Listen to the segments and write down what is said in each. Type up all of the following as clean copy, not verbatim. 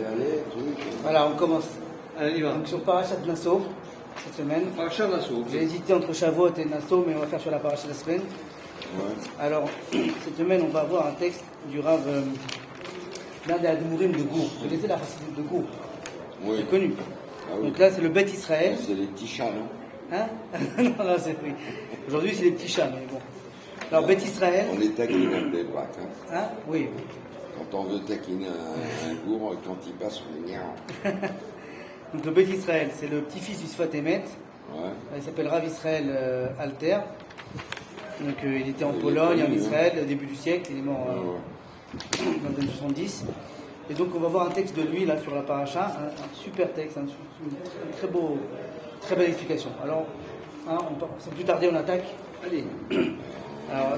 aller, truc. Voilà, on commence. Allez, on y va. Donc sur Parashat Nassau, cette semaine. Parachat Nassau. J'ai hésité entre Shavuot et Nassau, mais on va faire sur la Parashat de la semaine. Ouais. Alors, cette semaine, on va voir un texte du Rav l'un des Admourim de Gour. Vous connaissez la facilité de Gour? Oui. C'est connu. Ah oui. Donc là, c'est le Beth Israël. C'est les petits chats, non? Hein? Non, c'est oui. Aujourd'hui, c'est les petits chats, mais bon. Alors, Beth Israël. On les taquine un peu, braque. Hein? Oui. Quand on veut taquiner un gourd, quand il passe, on est niant. Donc, le Beth Israël, c'est le petit-fils du Sfat Emet. Ouais. Il s'appelle Rav Israël Alter. Donc, il était en Pologne, en Israël, au début du siècle. Il est mort dans les années 70. Et donc, on va voir un texte de lui, là, sur la paracha. Un super texte, une très belle explication. Alors, sans plus tarder, on attaque. Allez.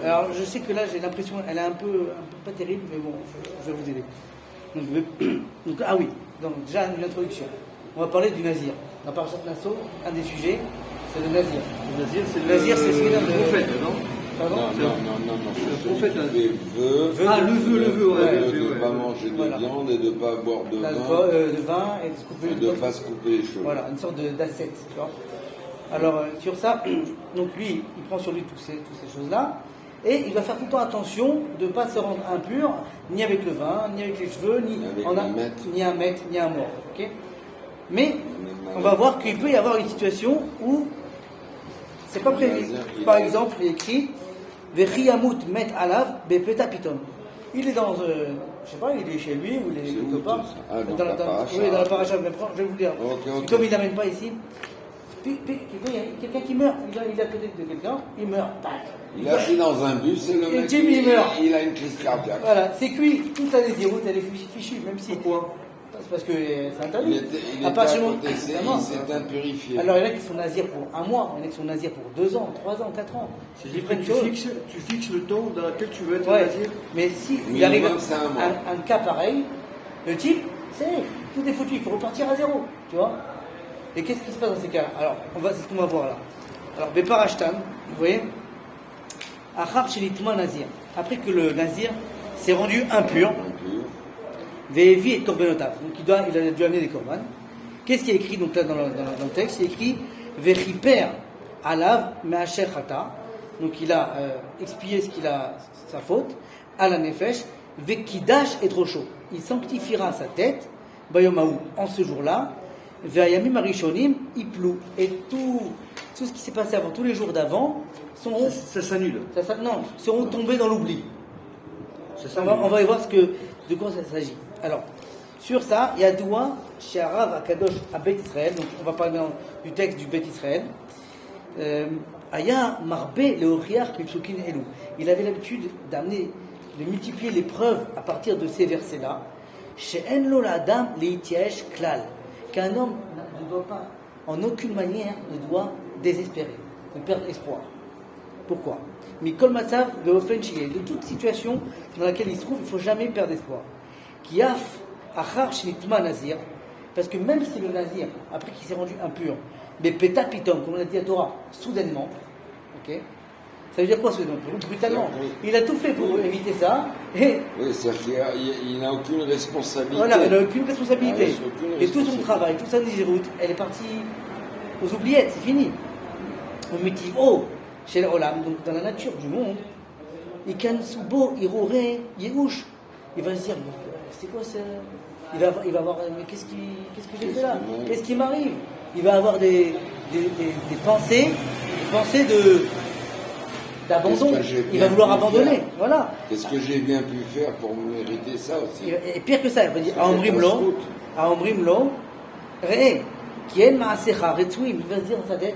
Alors, je sais que là, j'ai l'impression, elle est un peu pas terrible, mais bon, je vais vous aider. Donc, ah oui, donc déjà une introduction. On va parler du Nazir. Dans la paracha de Nassau, un des sujets, c'est le Nazir. Le Nazir, c'est Le Nazir, c'est celui-là de... prophète, non? Pardon? Non, C'est le c'est prophète, celui là. qui fait vœu. Ah, le vœu, ouais. De ne pas manger de Voilà. viande et de ne pas boire de L'alcool, vin. de vin et de se couper Et de ne pas se couper les cheveux. Voilà, une sorte d'ascète, tu vois. Alors, sur ça, donc lui, il prend sur lui toutes ces choses-là, et il va faire tout le temps attention de ne pas se rendre impur, ni avec le vin, ni avec les cheveux, ni Avec en un maître. ni un maître, ni un mort. Ok. Mais on va voir qu'il peut y avoir une situation où c'est pas prévu. Par exemple, il est écrit Vechiyamut met alav bepeta piton. Il est dans, je sais pas, il est chez lui ou il est C'est quelque où, part. ça? Ah, dans dans la la paracha. oui, dans la paracha. Mais je vais vous le dire. Ok. Parce que comme il n'amène pas ici, puis, il y a quelqu'un qui meurt. Il est à côté de quelqu'un, il meurt. Tac. Il est assis dans un bus et le Et mec, Jimmy, il meurt. il a une crise cardiaque. Voilà, c'est cuit. Toute la désiroute, elle est fichue, même si. Pourquoi? C'est parce que c'est Il interdit. était À à partir du moment- côté, il Évidemment. s'est impurifié. Alors, il y en a qui sont nazirs pour un mois, il y en a qui sont nazirs pour 2 ans, 3 ans, 4 ans. C'est-à-dire Ils que prennent chose. tu fixes le temps dans lequel tu veux être Ouais. nazir. Mais si il Minimum, arrive c'est un mois. un cas pareil, le type, tout est foutu, il faut repartir à zéro, tu vois. Et qu'est-ce qui se passe dans ces cas? Alors, c'est ce qu'on va voir là. Alors, Beparashtan, vous voyez, Achar Shelitma Nazir. Après que le Nazir s'est rendu impur, Ve'evi et Korbenotav. Donc, il a dû amener des korban. Qu'est-ce qui est écrit donc là dans le texte? Il est écrit Vechiper alav me'asher chata. Donc, il a expié sa faute, à la nefesh, vekidash et trop chaud. Il sanctifiera sa tête, bayomaou, en ce jour-là, ve'ayamim arishonim iplou. Et tout ce qui s'est passé avant, tous les jours d'avant, Ça s'annule. seront tombés dans l'oubli. Ça On va y voir de quoi ça s'agit. Alors, sur ça, il y a Doua, chez Arav Akadosh à Beth Israël, donc on va parler du texte du Beth Israël. Aya Marbe Leoriach Mipsukin Elou. Il avait l'habitude de multiplier les preuves à partir de ces versets-là. Chez Enlo Adam Leitiesh Klal. Qu'un homme ne doit pas, en aucune manière, ne doit désespérer, ne perdre espoir. Pourquoi? Mikol Matzav Veofen Shiel. De toute situation dans laquelle il se trouve, il ne faut jamais perdre espoir. Kiaf Achar Shnitma Nazir. Parce que même si le Nazir, après qu'il s'est rendu impur, mais Peta Pitom, comme on a dit à Torah, soudainement, ok? Ça veut dire quoi soudainement? Brutalement. Il a tout fait pour éviter ça. Et Oui, c'est-à-dire qu'il n'a aucune responsabilité. voilà, il n'a aucune responsabilité. Ah, aucune Et tout son responsabilité. travail, toute sa désiroute, elle est partie aux oubliettes, c'est fini. Au Mitivo, chez l'Olam, donc dans la nature du monde, Ikan Subo, Irore, Yehush. Il va se dire, c'est quoi ça? Il va avoir, mais qu'est-ce que j'ai fait là? Qu'est-ce qui m'arrive? Il va avoir des pensées d'abandon. Il va vouloir abandonner. Voilà. Qu'est-ce que j'ai bien pu faire pour mériter ça aussi? Et pire que ça, il va dire, à Ombrimlo, Ré, qui est Maasecha, Retsouim, il va se dire dans sa tête,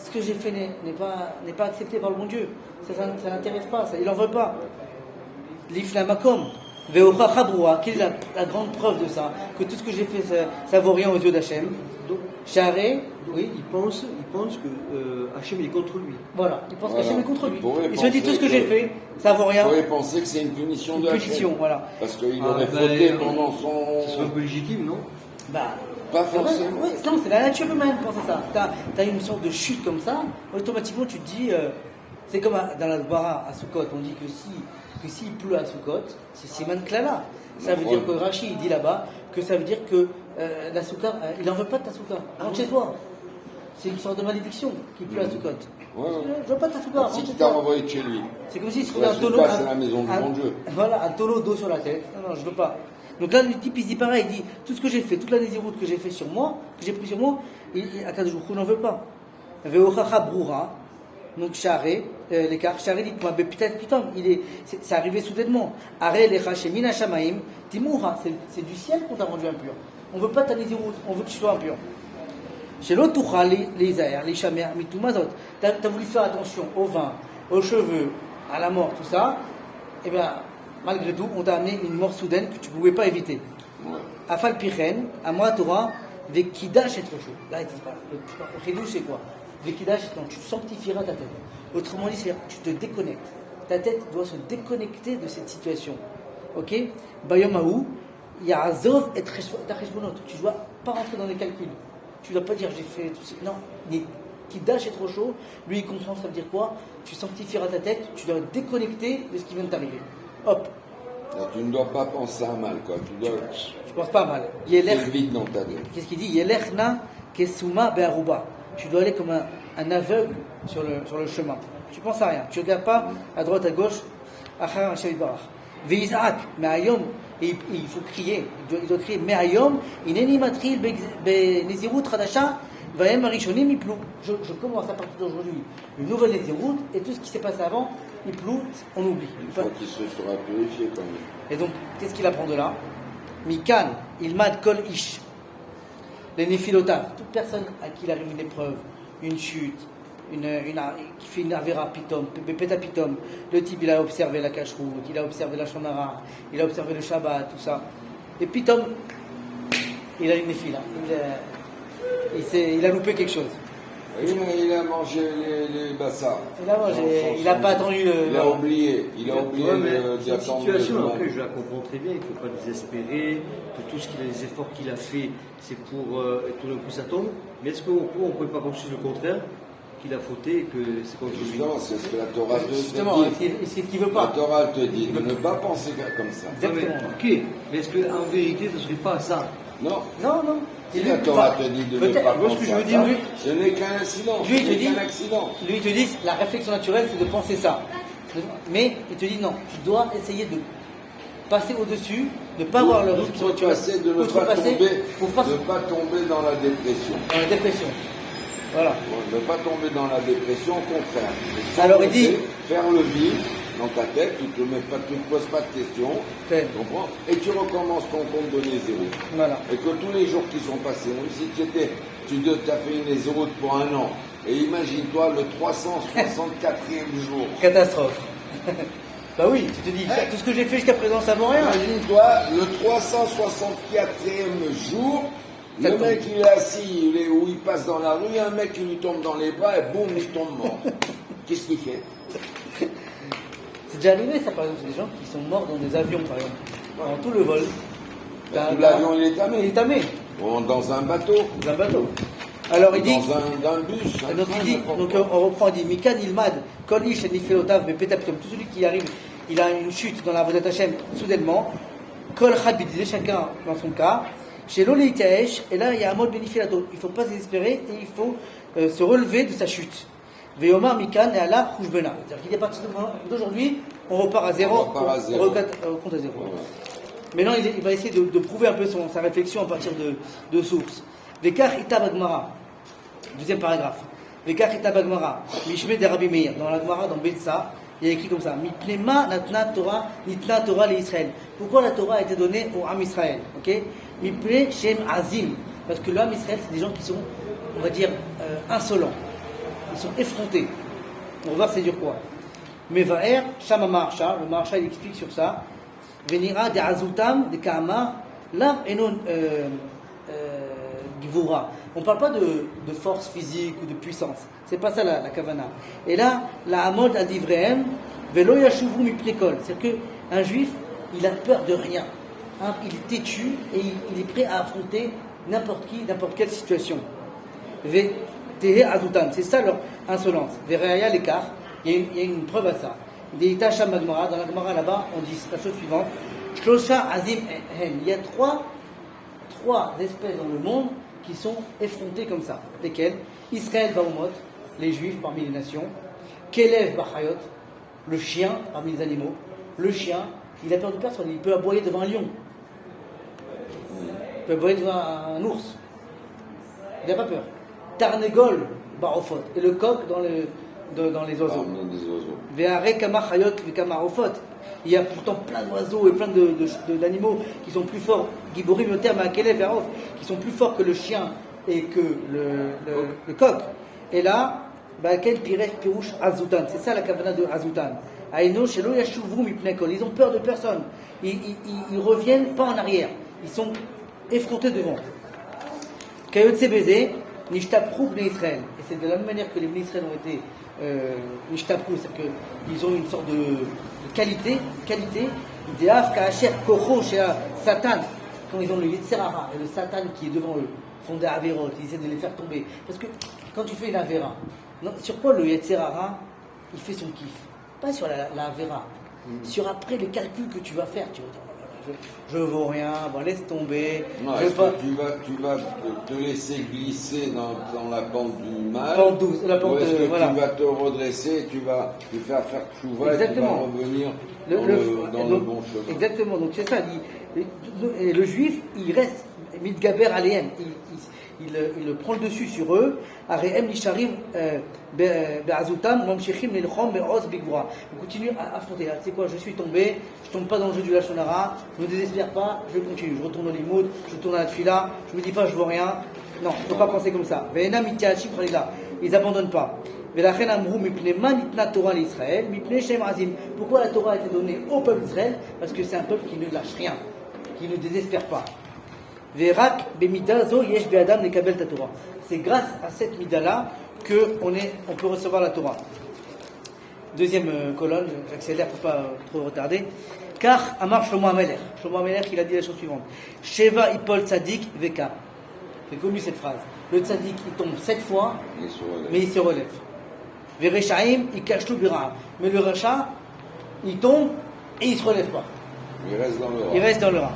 ce que j'ai fait n'est pas accepté par le bon Dieu. Ça n'intéresse pas, il n'en veut pas. L'Ifla Makom, Veocha Chabroua, quelle est la grande preuve de ça? Que tout ce que j'ai fait, ça vaut rien aux yeux d'Hachem. Donc, Charé, oui. il pense que Hachem est contre lui. Voilà, il pense Voilà. qu'Hachem est contre lui. Il pourrait Il se dit tout ce que penser j'ai que- fait, ça vaut rien. Il pourrait penser que c'est une punition de Une punition, Hachem. voilà. Parce qu'il Ah, aurait ben, fauté pendant C'est un son... peu légitime, non? Bah, Pas c'est vrai, forcément. oui, non, c'est la nature humaine, penser ça. T'as une sorte de chute comme ça, automatiquement tu te dis, c'est comme dans la Bara à Sukkot, on dit que s'il pleut à Sukkot, c'est Siman Klala. Ça veut dire que Rashi il dit là-bas que ça veut dire que la soukha, il n'en veut pas de ta soukha. Rentre chez toi. C'est une sorte de malédiction qui pleut à Soukot. Ouais. Je veux pas de ta soukha. Si rentre tu chez t'as toi. renvoyé de chez lui. C'est comme si tu Ouais, un c'est tonneau. pas, c'est la maison du bon Dieu. Voilà, un tonneau d'eau sur la tête. Non, je veux pas. Donc là, le type, il se dit pareil, il dit tout ce que j'ai fait, toute la nésiroute que j'ai fait sur moi, que j'ai pris sur moi, Akadosh Baruch Hu n'en veut pas. Ve'ochacha broura, donc charé, l'écart, charé, dites-moi, mais peut-être, putain, c'est arrivé soudainement. Aré lecha shemina shamaim, timura, c'est du ciel qu'on t'a rendu impur. On veut pas ta nésiroute, on veut que tu sois impur. Chez l'autre, les airs, les chamers, mitumazot. T'as voulu faire attention au vin, aux cheveux, à la mort, tout ça. Eh bien, malgré tout, on t'a amené une mort soudaine que tu ne pouvais pas éviter. Afal pichen, à moi Torah, vekidash et trop chaud. Là, il dit pas. Le chidouche, c'est quoi? Vekidash, donc tu sanctifieras ta tête. Autrement dit, c'est tu te déconnectes. Ta tête doit se déconnecter de cette situation. Ok? Bayomahu, Yazov et Tacheshbonot. Tu ne dois pas rentrer dans les calculs. Tu ne dois pas dire j'ai fait tout ça. Non, Kidash est trop chaud. Lui, il comprend, ça veut dire quoi? Tu sanctifieras ta tête, tu dois déconnecter de ce qui vient de t'arriver. Hop. Alors, tu ne dois pas penser à mal, quoi. Tu dois. Je pense pas mal. C'est vide dans ta tête. Qu'est-ce qu'il dit? Yelechna kesuma be'aruba. Tu dois aller comme un aveugle sur le chemin. Tu penses à rien. Tu ne regardes pas à droite, à gauche. Achar Hashem Barach. Ve'izak, me'ayom. Et il faut crier. Il doit crier me'ayom. Ineni matril be'nezirut radasha. Je commence à partir d'aujourd'hui une nouvelle nésiroute et tout ce qui s'est passé avant, il ploue, on oublie. Il faut qu'il se sera purifié quand même. Et donc, qu'est-ce qu'il apprend de là? Mikan, ilmad kol ish. Les néphilotaves, toute personne à qui il arrive une épreuve, une chute, qui fait une avera pitom, pépéta pitom. Le type, il a observé la cacheroute, il a observé la shonara, il a observé le Shabbat, tout ça. Et pitom, il a une néphila. Il a loupé quelque chose. Il a mangé les bassards. Il a mangé, il n'a pas attendu le. Il a oublié Cette d'attendre situation, le après, je la comprends très bien. Il ne faut pas désespérer. Que tout les efforts qu'il a fait, c'est pour tout d'un coup ça tombe. Mais est-ce qu'on ne peut pas penser le contraire? Qu'il a fauté et que c'est contre lui? Justement, c'est ce que la Torah te Justement, dit. c'est ce qu'il veut pas. La Torah te dit de ne pas penser comme ça. Exactement. Ok, mais est-ce qu'en vérité, ce ne serait pas ça? Non. Non. Si la Torah te dit de ne pas penser à ça, ce n'est qu'un incident, Lui, ce n'est qu'un accident. Lui, il te dit, la réflexion naturelle, c'est de penser ça. Mais il te dit non, tu dois essayer de passer au-dessus, de ne pas avoir le réflexion naturelle. De ne pas tomber dans la dépression. Dans la dépression. Voilà. Ne pas tomber dans la dépression, au contraire. Alors il dit, faire le vide dans ta tête, tu ne te poses pas de questions, tu comprends, et tu recommences ton compte de nésiroute. Voilà. Et que tous les jours qui sont passés, même si tu as fait une nésiroute pour un an, et imagine-toi le 364e jour. Catastrophe. Bah oui, tu te dis, tout ce que j'ai fait jusqu'à présent, ça vaut rien. Imagine-toi le 364e jour. Le mec il est assis, où il passe dans la rue, un mec qui lui tombe dans les bras et boum, il tombe mort. Qu'est-ce qu'il fait? C'est déjà arrivé ça par exemple, c'est des gens qui sont morts dans des avions par exemple. Pendant tout le vol. L'avion il est tamé. Il est tamé. Dans un bateau. Dans un bateau. Alors il dit. Dans un bus. Donc on reprend, il dit Mikan Ilmad, Kolish et Nifelotav, mais Pétapitom, tout celui qui arrive, il a une chute dans la Vodat Hashem soudainement. Kol Chad chacun dans son cas. Chez l'Olitaesh, et là il y a un mode bénéfilato. Il ne faut pas désespérer et il faut se relever de sa chute. Veomar Mikan et Allah Khouchbena. C'est-à-dire qu'il est parti d'aujourd'hui, on repart à zéro. On compte à zéro. Ouais. Maintenant il va essayer de prouver un peu sa réflexion à partir de sources. Vekar Ita Bagmara, deuxième paragraphe. Vekar Ita Bagmara, Mishme de Rabbi Meir, dans la Gemara, dans Betsa, il y a écrit comme ça Mipnema Natna Torah, Nitna Torah l'Israël. Pourquoi la Torah a été donnée au Ham Israël? Ok? Mipne Shem Azim, parce que le Ham Israël, c'est des gens qui sont, on va dire, insolents. Ils sont effrontés. On va voir c'est dur quoi. Mevaer, Shama Maharsha, le Maharsha il explique sur ça. Venira de Azutam, de Kahama, Lav Enon Gvura. On ne parle pas de force physique ou de puissance. C'est pas ça la kavana. Et là, la Hamod al Divrehem, Velo Yashuvu Mipnekol. C'est-à-dire qu'un juif, il a peur de rien. Il est têtu et il est prêt à affronter n'importe qui, n'importe quelle situation. Tehe Azutan, c'est ça leur insolence. Vereaya l'écart, il y a une preuve à ça. Deita Sham Magmara, dans la Gemara là-bas, on dit la chose suivante. Shlosha Azim Hen. Il y a trois 3 espèces dans le monde qui sont effrontées comme ça. Lesquelles? Israël Baumot, les juifs parmi les nations. Kelev Bachayot, le chien parmi les animaux. Le chien, il a peur de personne, il peut aboyer devant un lion. Il peut aboyer devant un ours. Il n'a pas peur. Tarnegol Barofot, et le coq dans les oiseaux. Ve'are kama chayot ve'kama ofot. Il y a pourtant plein d'oiseaux et plein d'animaux qui sont plus forts, Giborim le terme à Kelev Ve'arof, qui sont plus forts que le chien et que le coq. Et là, quel piresh pirouche Azoutan. C'est ça la kavana de Azoutan. Aïno shelo yashuvu mipnei kol. Ils ont peur de personne. Ils reviennent pas en arrière. Ils sont effrontés devant. Kayotse Bézé, Nishtapru Bnei Israël. Et c'est de la même manière que les Bnei Israël ont été Nishtapru, c'est-à-dire qu'ils ont une sorte de qualité. Deaf Kaasher Kocho chez Satan. Quand ils ont le Yetzerara et le Satan qui est devant eux, font des Averot, ils essaient de les faire tomber. Parce que quand tu fais une Avera, sur quoi le Yetzerara, il fait son kiff? Pas sur la Avera, sur après les calculs que tu vas faire. Tu vas dire, je vaux rien, bon, laisse tomber. Non, tu vas te laisser glisser dans la pente du mal. Pente douce, la pente, ou est-ce que voilà. tu vas te redresser, tu vas te faire chouva et tu vas revenir dans le bon chemin. Exactement, donc c'est ça. Le juif, il reste Midgaber Alehem. Il prend le dessus sur eux. Arehem Nisharim Be'azutam, Mamshechim Nelchom Be'oz Bigvura. Il continue à affronter. Tu sais quoi, je suis tombé, je tombe pas dans le jeu du Lachonara, je ne me désespère pas, je continue. Je retourne au Limoud, je retourne à la Tfila, je me dis pas je vaux rien. Non, il ne faut pas penser comme ça. Ve'ena Mityaachim Khalila. Ils n'abandonnent pas. Ve'lachen Amru Mipne Manitna Torah l'Israël, Mipne Shem Azim. Pourquoi la Torah a été donnée au peuple d'Israël? Parce que c'est un peuple qui ne lâche rien, qui ne désespère pas. Verak bemida zo yesh be'adam lekabel ta Torah. C'est grâce à cette mida-là qu'on peut recevoir la Torah. Deuxième colonne, j'accélère pour pas trop retarder. Car Amar Shlomo HaMelech. Shlomo HaMelech, il a dit la chose suivante. Sheva ipol tzadik veka. J'ai connu cette phrase. Le tzadik, il tombe 7 fois, mais il se relève. Vereshaim, il cache bira. Mais le rachat, il tombe et il se relève pas. Il reste dans le rat.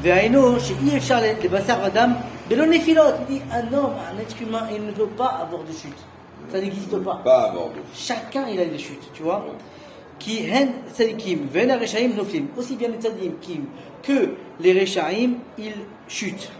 Ve'aino, she'i efshar le basar adam, belo nefilot. Il dit, un homme, un être humain, il ne peut pas avoir de chute. Ça n'existe pas. Chacun, il a des chutes, tu vois. Qui hen tzadikim, ve'en reshaim noflim. Aussi bien les tzadikim que les reshaim, ils chutent.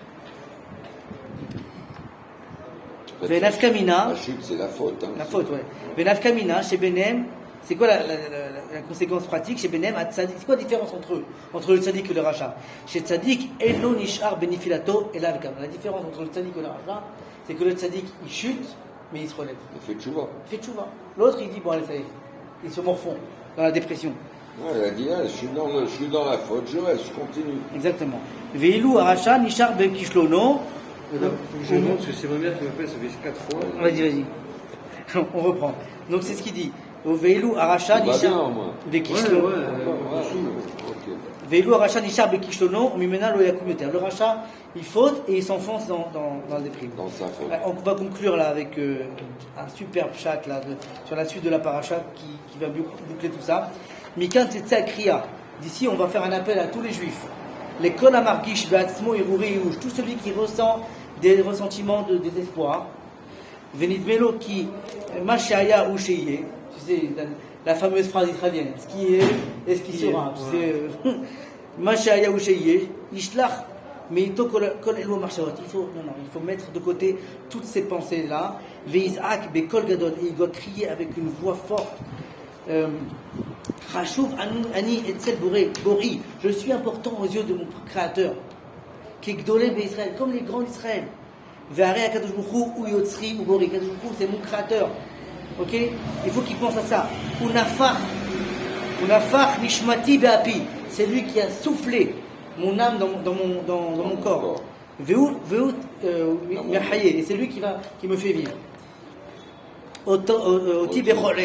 La chute, c'est la faute. La faute, ouais. Ve'nafkamina, chez Benem, c'est quoi la conséquence pratique chez Benem à Tzadik? C'est quoi la différence entre eux, entre le Tzadik et le Racha? Chez Tzadik, Elo Nishar Benifilato et l'Avkam. La différence entre le Tzadik et le Racha, c'est que le Tzadik, il chute, mais il se relève. Il fait tchouva. L'autre, il dit, bon, allez, ça y est. Ils se morfond dans la dépression. Ouais, il a dit, je suis dans la faute, je reste, je continue. Exactement. Veilou Aracha Nishar Bekishlono. Je montre parce que c'est ma mère qui m'appelle, ça fait 4 fois. Vas-y. On reprend. Donc c'est ce qu'il dit. Veilou Aracha Nishar Bekishlono. Veilou Aracha Nishar Bekishlono, Mimena lo yakum yoter. Le Racha, il faute et il s'enfonce dans la déprime. Dans sa faute. On va conclure là avec un superbe chat là, sur la suite de la paracha qui va boucler tout ça. Mikan Tetsa Kriya. D'ici, on va faire un appel à tous les juifs. Les Kol Amargish Beatzmo Iruri Yush. Tout celui qui ressent des ressentiments de désespoir. Venit Melo qui Mashaya ou Sheye. Tu sais, la fameuse phrase israélienne. Ce qui est et ce qui sera. Tu sais, Mashaya ou Sheye. Ishlach. Mais il faut mettre de côté toutes ces pensées-là. Veizak Bekol Gadol. Et il doit crier avec une voix forte. Je suis important aux yeux de mon Créateur. Comme les grands d'Israël. C'est mon Créateur. Ok? Il faut qu'il pense à ça. C'est lui qui a soufflé mon âme dans mon corps. Et c'est lui qui me fait vivre.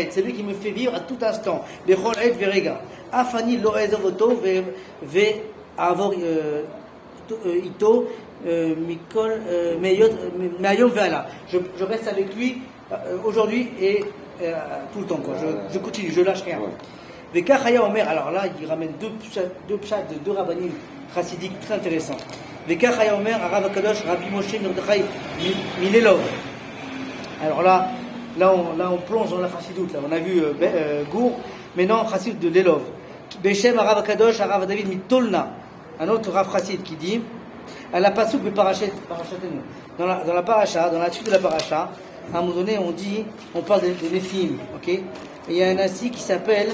C'est lui qui me fait vivre à tout instant. Afani lo ezovoto ve avor ito mikol mayom ve'ala. Je reste avec lui aujourd'hui et tout le temps quoi. Je continue, je lâche rien. Vekachaya Omer. Alors là, il ramène deux rabbanim chassidiques très intéressants. Vekach haya omer Arav Akadosh Rabbi Moshe Mordechai Milelov. Alors là on plonge dans la chassidoute. Là. On a vu Gour, maintenant chassid de Lelov. Beshem Arav Akadosh Arav David Mitolna. Un autre Rav chassid qui dit à la pasuk de parachatenu. Dans la paracha, dans la suite de la paracha, à un moment donné on parle de Néphim, ok? Et il y a un Nassi qui s'appelle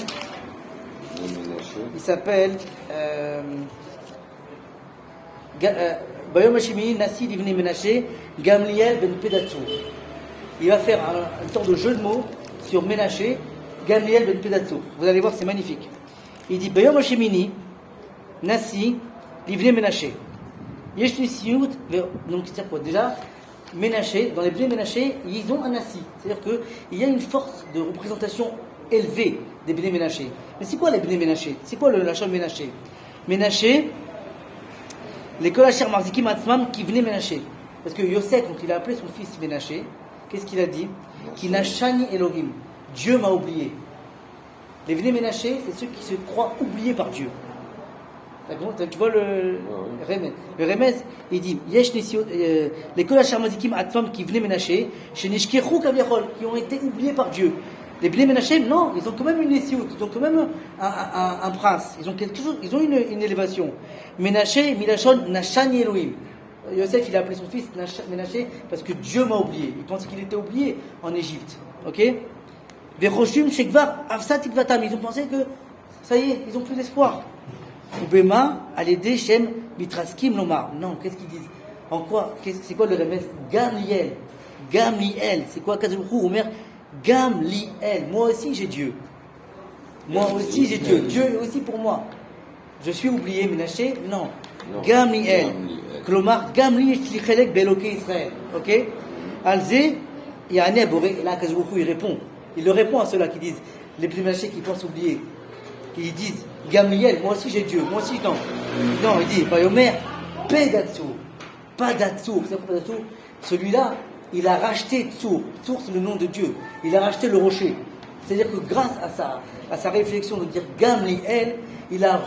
Bayom Hashemini Nassi Livnei Menashe Gamliel ben Pedatsur. Il va faire un temps de jeu de mots sur Menashe, Gamliel ben Pedatsur. Vous allez voir, c'est magnifique. Il dit Bayom Hashemini Nassi Livnei Menashe. Yesh Nisiyut, donc c'est quoi déjà? Ménaché, dans les blés ménachés, ils ont un assis. C'est-à-dire qu'il y a une force de représentation élevée des blés ménachés. Mais c'est quoi les blés ménachés? C'est quoi la chose ménaché? Ménaché, l'école Asher Marzikim Atzmam qui venait ménaché. Parce que Yosef, quand il a appelé son fils ménaché, qu'est-ce qu'il a dit? Qu'il n'a shani Elohim. Dieu m'a oublié. Les blés ménachés, c'est ceux qui se croient oubliés par Dieu. Tu vois le remez. Le remez, il dit Yesh Nisiot, les Kol Hasharmazikim Atfam qui venaient ménacher, chez Nishkirou Kaviachol, qui ont été oubliés par Dieu. Les Bnei Ménaché, non, ils ont quand même une Nisiot, ils ont quand même un prince, ils ont quelque chose, ils ont une élévation. Ménaché, Milachon, Nachani Elohim. Yosef, il a appelé son fils Ménaché parce que Dieu m'a oublié. Il pensait qu'il était oublié en Égypte. Ok? Vechoshim Shekvar Avsat Ikvatam. Ils ont pensé que ça y est, ils n'ont plus d'espoir. Ubema, Alédé, Shem, Mitraskim, Lomar. Non, qu'est-ce qu'ils disent? En quoi? C'est quoi le remède? Gamliel. Gamliel. C'est quoi? Kazulchou, Omer, Gamliel. Moi aussi j'ai Dieu. Moi aussi j'ai Dieu. Dieu est aussi pour moi. Je suis oublié, Ménaché? Non. Gamliel. Klomar, Gamli, Shlichelek, Beloke Israël. Ok? Alzé, Yané, Boré. Et là, Kazulchou, il répond. Il le répond à ceux-là qui disent, les plus Ménachés qui pensent oublier. Qui disent, Gamliel, moi aussi j'ai Dieu, moi aussi non. Non, il dit, Bayomer, Pedatsur. Padatsur, c'est quoi Padatsur? Celui-là, il a racheté Tsur. Tsur, c'est le nom de Dieu. Il a racheté le rocher. C'est-à-dire que grâce à sa réflexion de dire Gamliel, il a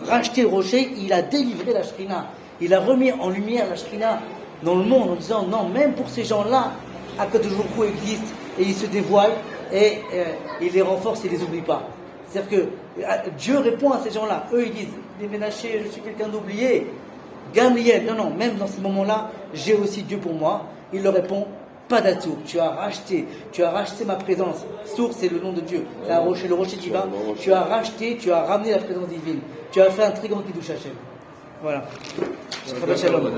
racheté le rocher, il a délivré la Shrina. Il a remis en lumière la Shrina dans le monde en disant, non, même pour ces gens-là, Akadosh Baruch Hu existe et il se dévoile. Et il les renforce et il les oublie pas. C'est-à-dire que Dieu répond à ces gens-là. Eux, ils disent, les Ménachés, je suis quelqu'un d'oublié. Gamliel, non, même dans ces moments-là, j'ai aussi Dieu pour moi. Il leur répond, pas d'atour. Tu as racheté ma présence. Sour, c'est le nom de Dieu. C'est un rocher, le rocher divin. Tu as racheté, tu as ramené la présence divine. Tu as fait un très grand Kiddush Hashem. Voilà. Shabbat Shalom.